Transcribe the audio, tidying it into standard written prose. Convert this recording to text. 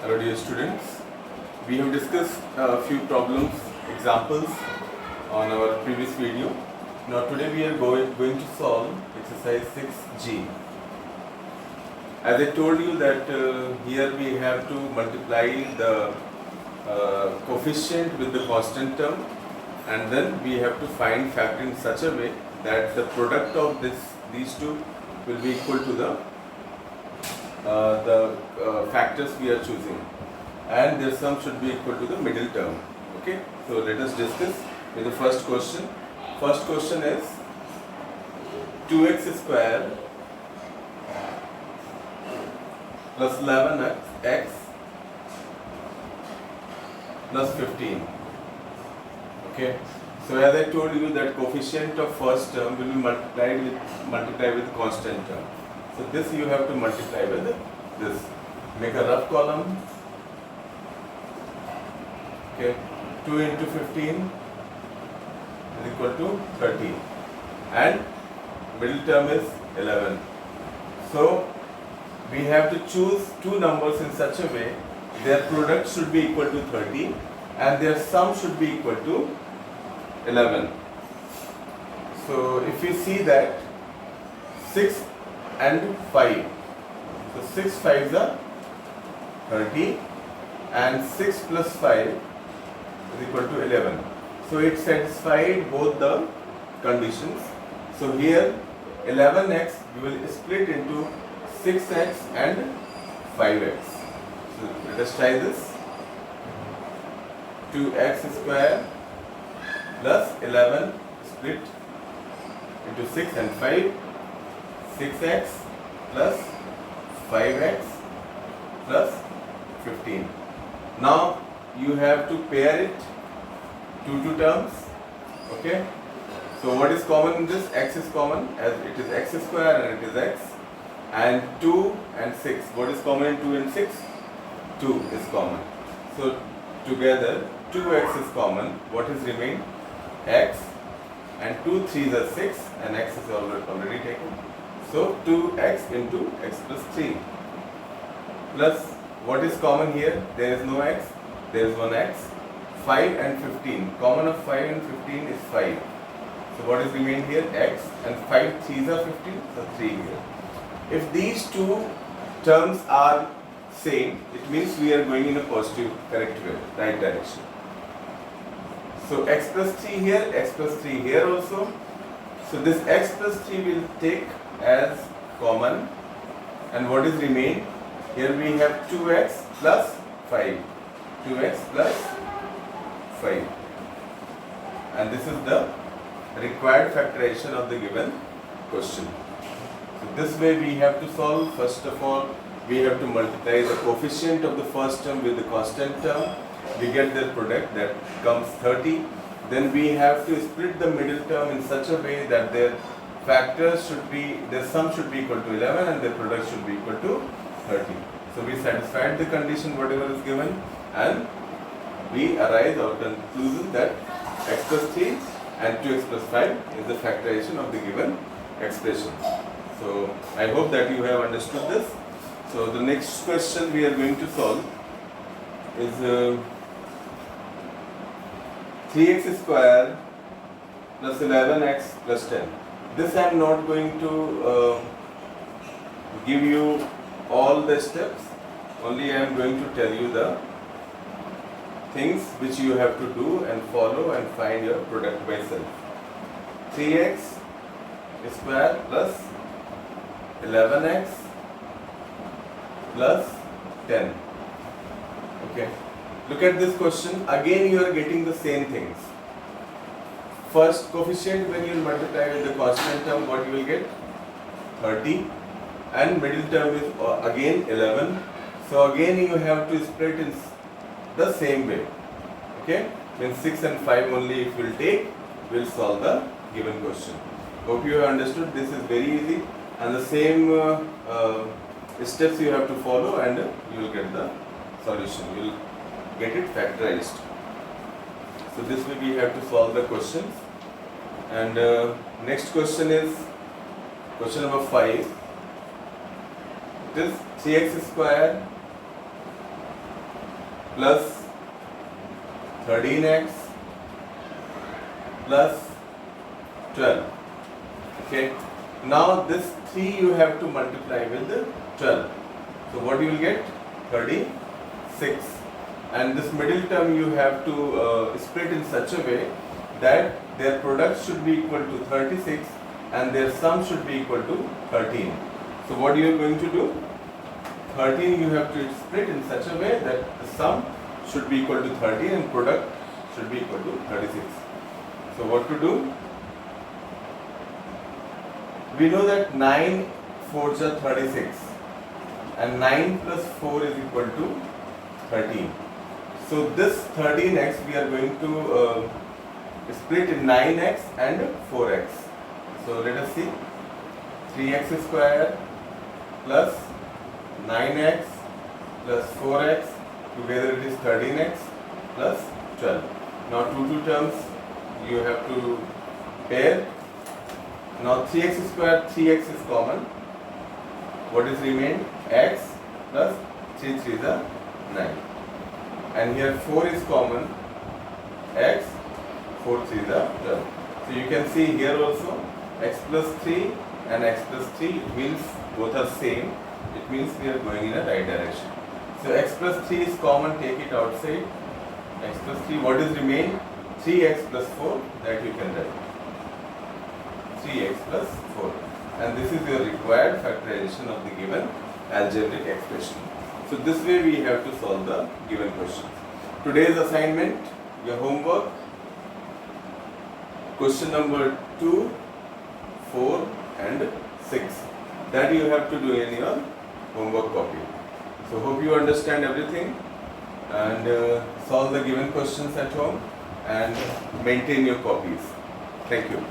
Hello dear students, we have discussed a few problems, examples on our previous video. Now today we are going to solve exercise 6G. As I told you that here we have to multiply the coefficient with the constant term, and then we have to find factor in such a way that the product of these two will be equal to the factors we are choosing, and their sum should be equal to the middle term. Okay, so let us discuss with the first question. First question is 2x square plus 11x plus 15. Okay, so as I told you that coefficient of first term will be multiplied with constant term. So this you have to multiply with this. Make a rough column. Okay, 2 into 15 is equal to 30, and middle term is 11. So we have to choose two numbers in such a way their product should be equal to 30 and their sum should be equal to 11. So if you see that 6 and 5, so 6 5s are 30 and 6 plus 5 is equal to 11. So it satisfied both the conditions. So here 11x we will split into 6x and 5x. So let us try this. 2x square plus 11 split into 6 and 5. 6x plus 5x plus 15. Now you have to pair it two terms. Okay, so what is common in this? X is common, as it is x square and it is x. And 2 and 6, what is common in 2 and 6? 2 is common. So together 2x is common. What is remain? X, and 2 3s are 6 and x is already taken. So 2x into x plus 3 plus what is common here? There is no x, there is one x. 5 and 15, common of 5 and 15 is 5. So what is remain here? X, and 5 3s are 15, so 3 here. If these two terms are same, it means we are going in a positive, correct way, right direction. So x plus 3 here, x plus 3 here also. So this x plus 3 will take as common, and what is remain? Here we have 2x plus 5. 2x plus 5. And this is the required factorization of the given question. So this way we have to solve. First of all, we have to multiply the coefficient of the first term with the constant term. We get the product that comes 30. Then we have to split the middle term in such a way that their factors should be, their sum should be equal to 11 and their product should be equal to 30. So we satisfied the condition whatever is given, and we arrive at the conclusion that x plus 3 and 2x plus 5 is the factorization of the given expression. So I hope that you have understood this. So the next question we are going to solve is 3x square plus 11x plus 10. This I am not going to give you all the steps, only I am going to tell you the things which you have to do and follow and find your product by self. 3x square plus 11x plus 10. Okay, look at this question. Again you are getting the same things. First coefficient, when you multiply with the constant term, what you will get? 30, and middle term is again 11. So again you have to split in the same way. Okay, then 6 and 5 only if we will take, we will solve the given question. Hope you have understood. This is very easy, and the same steps you have to follow, and you will get the solution. You will get it factorized. So this way we have to solve the questions. And next question is question number 5. It is 3x square plus 13x plus 12. Okay. Now this 3 you have to multiply with the 12. So what you will get? 36. And this middle term you have to split in such a way that their product should be equal to 36 and their sum should be equal to 13. So what you are going to do? 13 you have to split in such a way that the sum should be equal to 13 and product should be equal to 36. So what to do? We know that 9 4s are 36 and 9 plus 4 is equal to 13. So this 13x we are going to split in 9x and 4x. So let us see. 3x square plus 9x plus 4x, together it is 13x plus 12. Now two terms you have to pair. Now 3x square, 3x is common. What is remained? X plus 3 3s are 9. And here 4 is common. X, 4 3s are 12. So you can see here also x plus 3 and x plus 3, it means both are same. It means we are going in a right direction. So x plus 3 is common, take it outside. X plus 3, what is remain? 3x plus 4, that you can write. 3x plus 4. And this is your required factorization of the given algebraic expression. So this way we have to solve the given question. Today's assignment, your homework, question number 2, 4 and 6. That you have to do in your homework copy. So hope you understand everything and solve the given questions at home and maintain your copies. Thank you.